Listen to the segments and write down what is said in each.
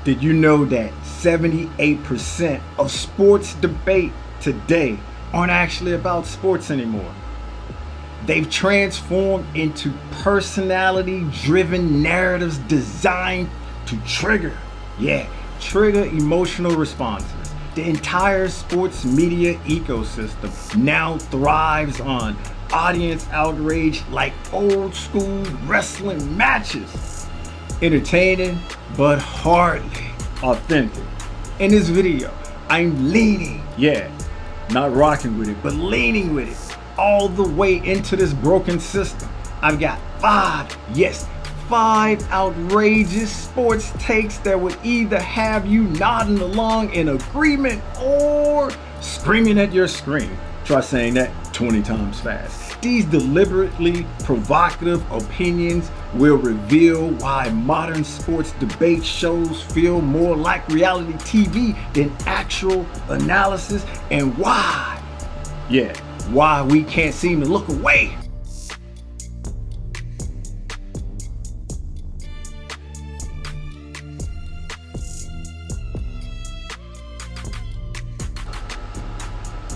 Did you know that 78% of sports debate today aren't actually about sports anymore? They've transformed into personality-driven narratives designed to trigger emotional responses. The entire sports media ecosystem now thrives on audience outrage like old school wrestling matches. Entertaining, but hardly authentic. In this video, I'm leaning, not rocking with it, but leaning with it all the way into this broken system. I've got five outrageous sports takes that would either have you nodding along in agreement or screaming at your screen. Try saying that 20 times fast. These deliberately provocative opinions will reveal why modern sports debate shows feel more like reality TV than actual analysis, and why we can't seem to look away.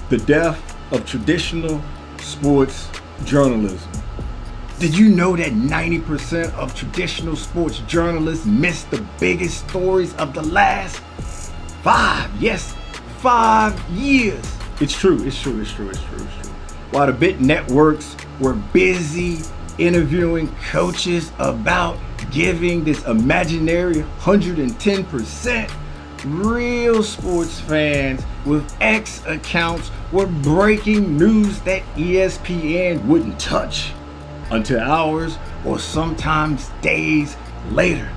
The death of traditional sports journalism. Did you know that 90% of traditional sports journalists miss the biggest stories of the last 5 years? It's true. While the big networks were busy interviewing coaches about giving this imaginary 110%, real sports fans with X accounts were breaking news that ESPN wouldn't touch until hours or sometimes days later.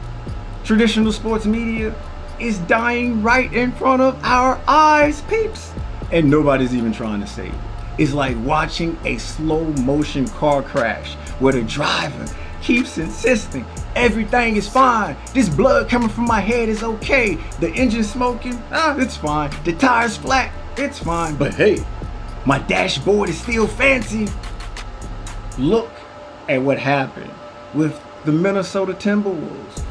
Traditional sports media is dying right in front of our eyes, peeps, and nobody's even trying to save it. It's like watching a slow motion car crash where the driver keeps insisting everything is fine. This blood coming from my head is okay. The engine smoking, it's fine. The tire's flat, it's fine. But hey, my dashboard is still fancy. Look at what happened with the Minnesota Timberwolves.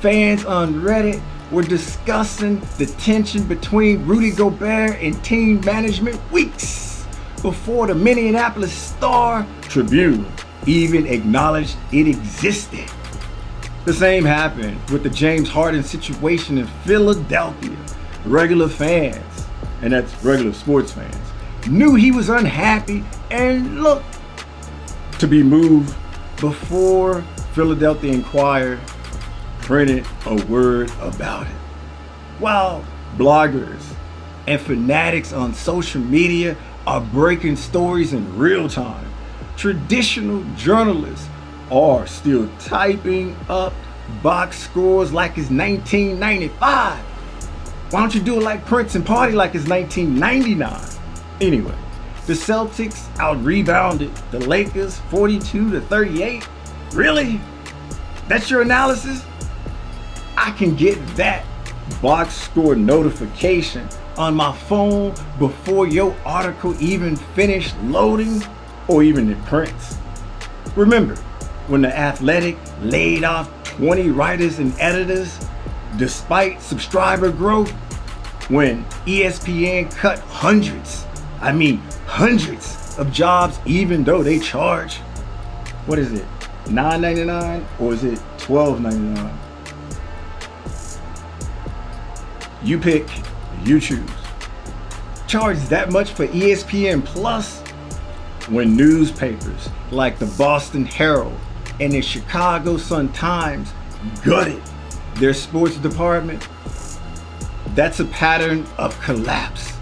Fans on Reddit were discussing the tension between Rudy Gobert and team management weeks before the Minneapolis Star-Tribune even acknowledged it existed. The same happened with the James Harden situation in Philadelphia. Regular fans, and that's regular sports fans, knew he was unhappy and looked to be moved before Philadelphia Inquirer printed a word about it. While bloggers and fanatics on social media are breaking stories in real time, traditional journalists are still typing up box scores like it's 1995. Why don't you do it like Prince and party like it's 1999? Anyway, the Celtics out-rebounded the Lakers 42-38. Really? That's your analysis? I can get that box score notification on my phone before your article even finished loading or even it prints. Remember when The Athletic laid off 20 writers and editors despite subscriber growth? When ESPN cut hundreds of jobs even though they charge, what is it, $9.99 or is it $12.99? You pick, you choose. Charge that much for ESPN Plus when newspapers like the Boston Herald and the Chicago Sun-Times gutted their sports department. That's a pattern of collapse.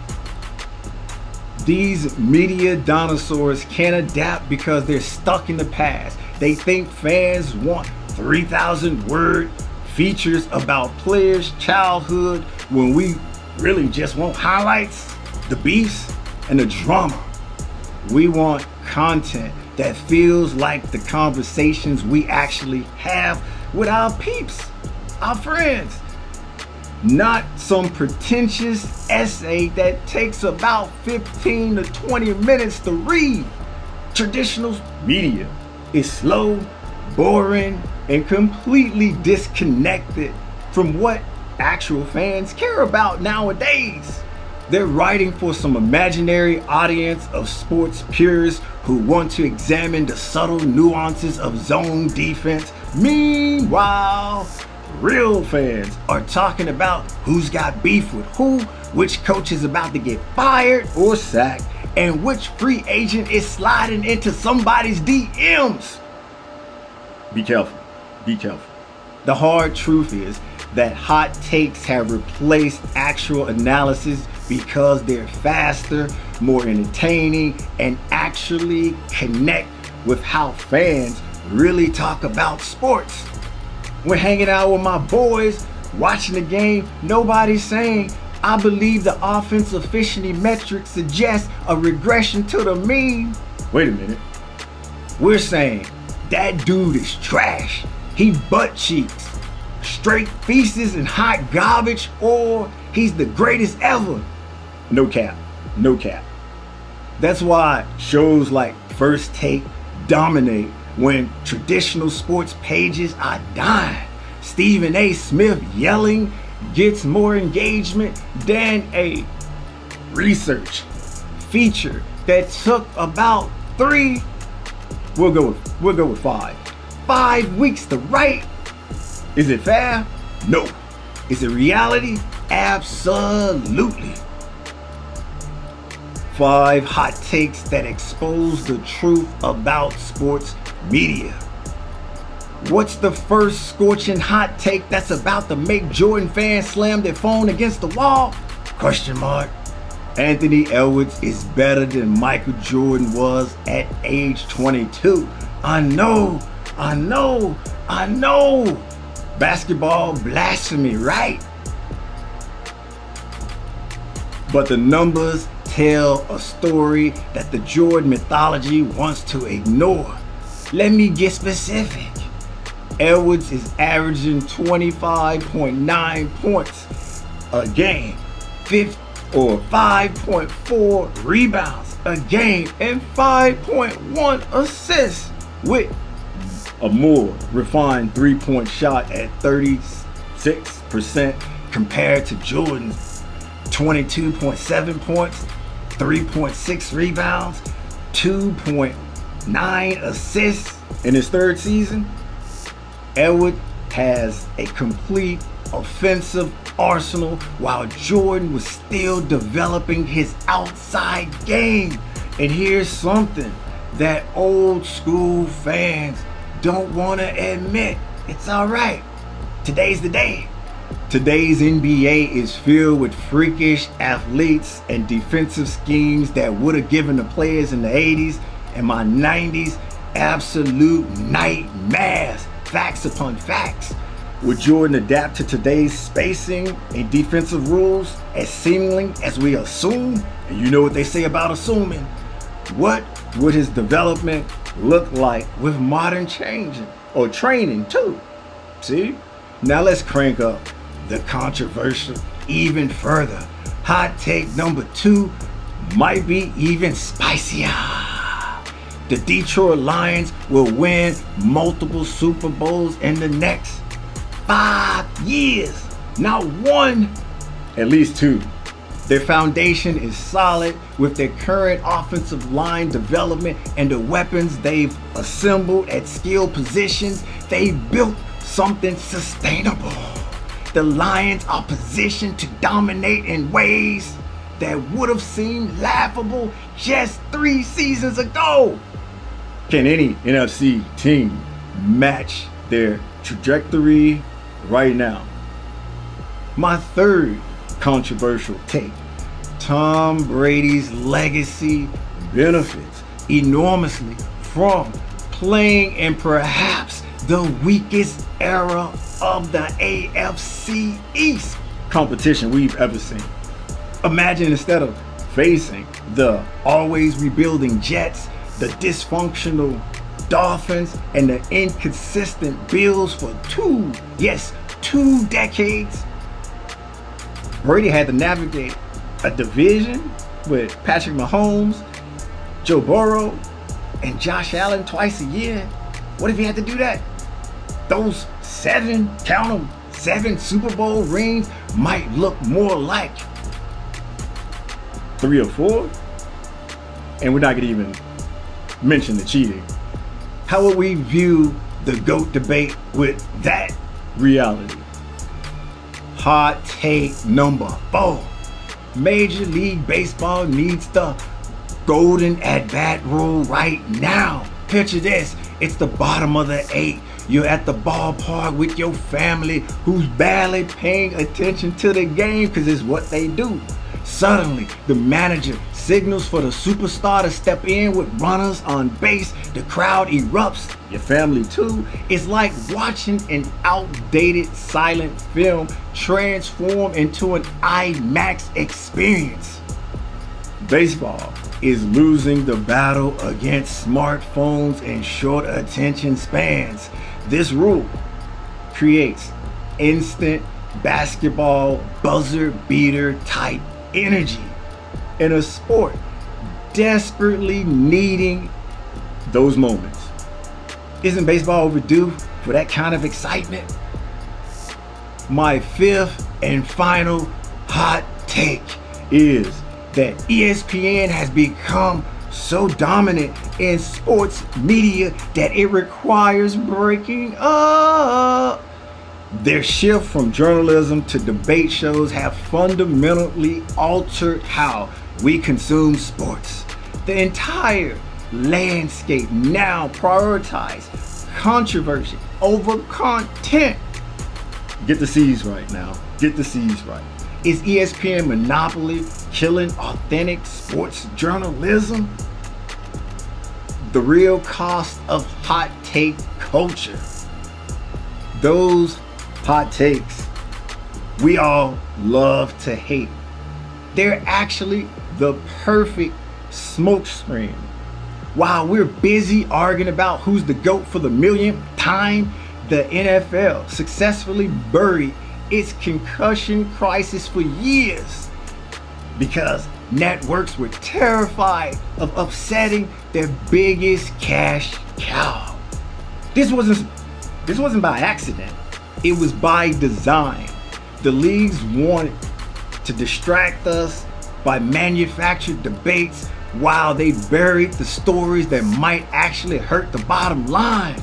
These media dinosaurs can't adapt because they're stuck in the past. They think fans want 3,000 word features about players' childhood when we really just want highlights, the beefs, and the drama. We want content that feels like the conversations we actually have with our peeps, our friends. Not some pretentious essay that takes about 15 to 20 minutes to read. Traditional media is slow, boring, and completely disconnected from what actual fans care about nowadays. They're writing for some imaginary audience of sports purists who want to examine the subtle nuances of zone defense. Meanwhile, real fans are talking about who's got beef with who, which coach is about to get fired or sacked, and which free agent is sliding into somebody's DMs. Be careful. Be careful. The hard truth is that hot takes have replaced actual analysis because they're faster, more entertaining, and actually connect with how fans really talk about sports. When hanging out with my boys, watching the game, nobody's saying, I believe the offense efficiency metrics suggest a regression to the mean. Wait a minute. We're saying that dude is trash. He butt cheeks, straight feces and hot garbage, or he's the greatest ever. No cap, no cap. That's why shows like First Take dominate when traditional sports pages are dying. Stephen A. Smith yelling gets more engagement than a research feature that took about 5 weeks to write. Is it fair? No. Is it reality? Absolutely. 5 hot takes that expose the truth about sports media. What's the first scorching hot take that's about to make Jordan fans slam their phone against the wall? Question mark. Anthony Edwards is better than Michael Jordan was at age 22. I know. Basketball blasphemy, right? But the numbers tell a story that the Jordan mythology wants to ignore. Let me get specific. Edwards is averaging 25.9 points a game, 5.4 rebounds a game, and 5.1 assists, with a more refined three-point shot at 36% compared to Jordan's 22.7 points, 3.6 rebounds, 2.9 assists in his third season. Edwards has a complete offensive arsenal while Jordan was still developing his outside game. And here's something that old school fans don't want to admit. It's all right. Today's the day. Today's NBA is filled with freakish athletes and defensive schemes that would have given the players in the 80s and my 90s absolute nightmares. Facts upon facts. Would Jordan adapt to today's spacing and defensive rules as seemingly as we assume? And you know what they say about assuming. What would his development look like with modern changing or training too? See? Now let's crank up the controversial even further. Hot take number 2 might be even spicier. The Detroit Lions will win multiple Super Bowls in the next 5 years. Not one, at least 2. Their foundation is solid with their current offensive line development and the weapons they've assembled at skill positions. They've built something sustainable. The Lions are positioned to dominate in ways that would have seemed laughable just 3 seasons ago. Can any NFC team match their trajectory right now? My third controversial take. Tom Brady's legacy benefits enormously from playing in perhaps the weakest era of the AFC East competition we've ever seen. Imagine instead of facing the always rebuilding Jets, the dysfunctional Dolphins, and the inconsistent Bills for 2 decades, Brady had to navigate a division with Patrick Mahomes, Joe Burrow, and Josh Allen twice a year. What if he had to do that? Those 7 7 Super Bowl rings might look more like 3 or 4. And we're not going to even mention the cheating. How would we view the GOAT debate with that reality? Hot take number 4. Major League Baseball needs the golden at-bat rule right now. Picture this. It's the bottom of the 8th. You're at the ballpark with your family who's barely paying attention to the game because it's what they do. Suddenly, the manager signals for the superstar to step in with runners on base. The crowd erupts. Your family too. It's like watching an outdated silent film transform into an IMAX experience. Baseball is losing the battle against smartphones and short attention spans. This rule creates instant basketball buzzer beater type energy in a sport desperately needing those moments. Isn't baseball overdue for that kind of excitement? My 5th and final hot take is that ESPN has become so dominant in sports media that it requires breaking up. Their shift from journalism to debate shows have fundamentally altered how we consume sports. The entire landscape now prioritizes controversy over content. Get the C's right now. Get the C's right. Is ESPN monopoly killing authentic sports journalism? The real cost of hot take culture. Those hot takes we all love to hate. They're actually the perfect smokescreen. While we're busy arguing about who's the GOAT for the millionth time, the NFL successfully buried its concussion crisis for years because networks were terrified of upsetting their biggest cash cow. This wasn't by accident. It was by design. The leagues wanted to distract us by manufactured debates while they buried the stories that might actually hurt the bottom line.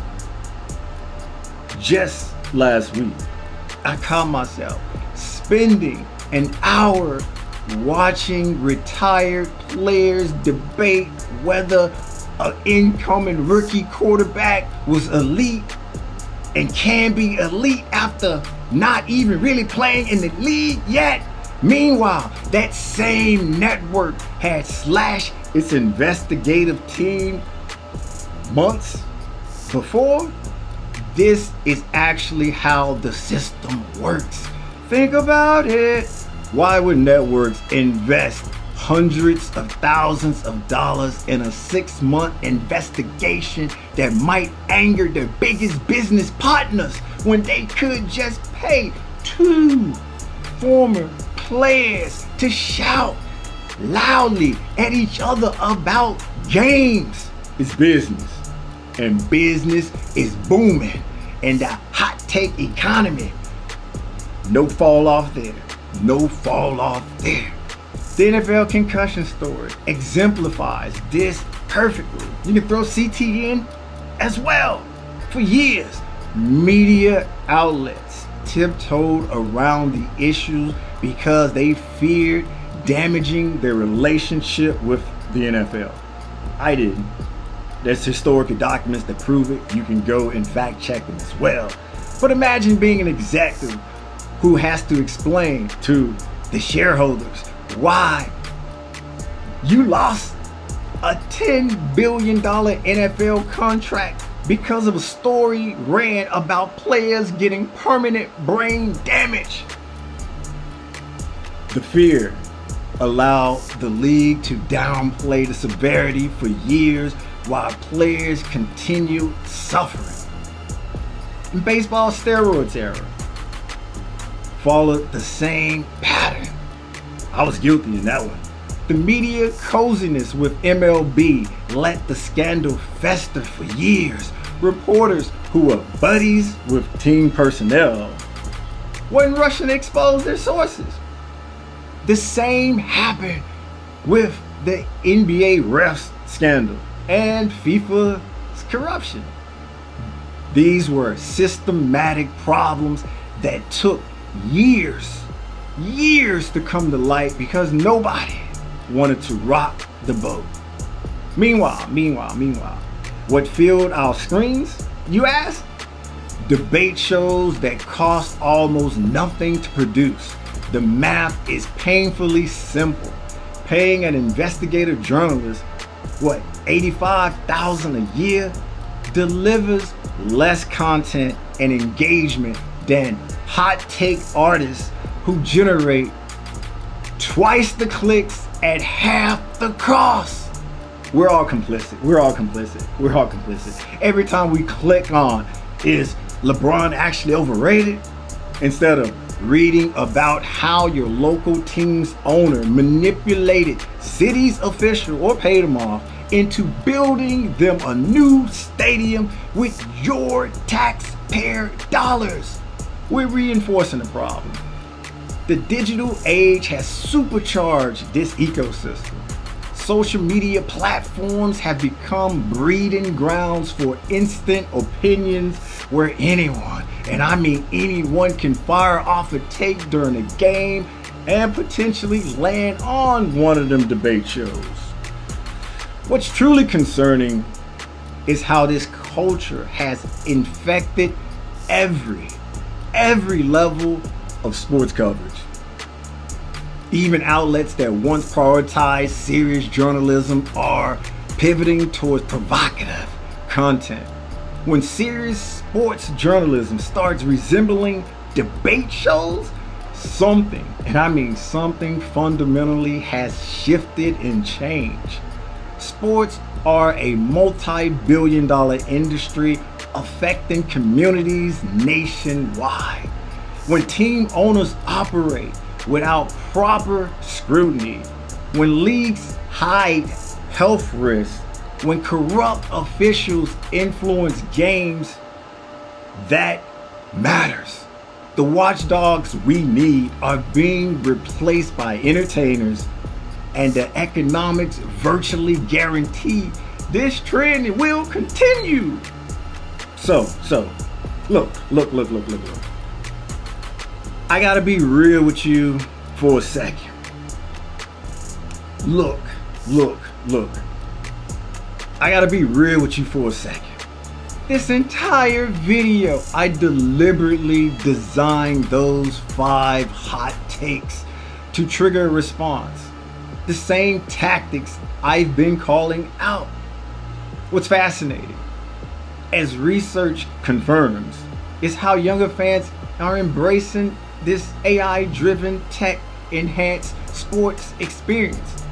Just last week, I caught myself spending an hour watching retired players debate whether an incoming rookie quarterback was elite and can be elite after not even really playing in the league yet. Meanwhile, that same network had slashed its investigative team months before. This is actually how the system works. Think about it. Why would networks invest hundreds of thousands of dollars in a 6-month investigation that might anger their biggest business partners when they could just pay 2 former players to shout loudly at each other about games? It's business, and business is booming in the hot take economy. No fall off there. No fall off there. The NFL concussion story exemplifies this perfectly. You can throw CT in as well. For years, media outlets tiptoed around the issues because they feared damaging their relationship with the NFL. I didn't. There's historical documents that prove it. You can go and fact check them as well. But imagine being an executive who has to explain to the shareholders why you lost a $10 billion NFL contract because of a story ran about players getting permanent brain damage. The fear allowed the league to downplay the severity for years while players continued suffering. In baseball, steroids era followed the same pattern. I was guilty in that one. The media coziness with MLB let the scandal fester for years. Reporters who were buddies with team personnel wasn't rushing to expose their sources. The same happened with the NBA refs scandal and FIFA's corruption. These were systematic problems that took years to come to light because nobody wanted to rock the boat. Meanwhile, what filled our screens, you ask? Debate shows that cost almost nothing to produce. The math is painfully simple. Paying an investigative journalist, $85,000 a year, delivers less content and engagement than hot take artists who generate twice the clicks at half the cost. We're all complicit. Every time we click on, is LeBron actually overrated? Instead of reading about how your local team's owner manipulated city's official or paid them off into building them a new stadium with your taxpayer dollars. We're reinforcing the problem. The digital age has supercharged this ecosystem. Social media platforms have become breeding grounds for instant opinions where anyone, and I mean anyone, can fire off a take during a game and potentially land on one of them debate shows. What's truly concerning is how this culture has infected every level of sports coverage. Even outlets that once prioritized serious journalism are pivoting towards provocative content. When serious sports journalism starts resembling debate shows, something, and I mean something, fundamentally has shifted and changed. Sports are a multi-billion-dollar industry affecting communities nationwide. When team owners operate without proper scrutiny, when leagues hide health risks, when corrupt officials influence games, that matters. The watchdogs we need are being replaced by entertainers, and the economics virtually guarantee this trend will continue. So, look. I gotta be real with you for a second. Look. I gotta be real with you for a second. This entire video, I deliberately designed those 5 hot takes to trigger a response. The same tactics I've been calling out. What's fascinating, as research confirms, is how younger fans are embracing this AI-driven, tech-enhanced sports experience.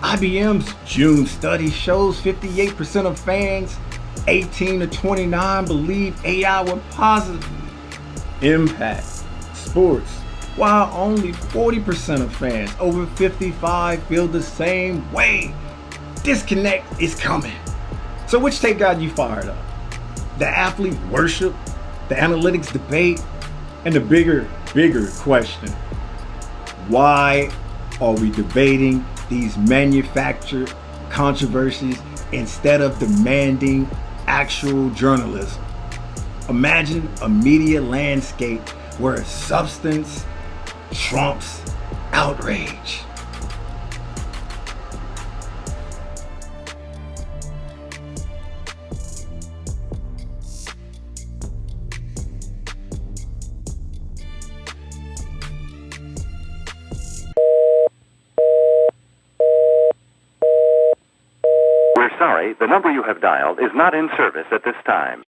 IBM's June study shows 58% of fans 18 to 29 believe AI will positively impact sports, while only 40% of fans over 55 feel the same way. Disconnect is coming. So which take got you fired up? The athlete worship, the analytics debate, and the bigger question: why are we debating these manufactured controversies instead of demanding actual journalism? Imagine a media landscape where substance trumps outrage. We're sorry, the number you have dialed is not in service at this time.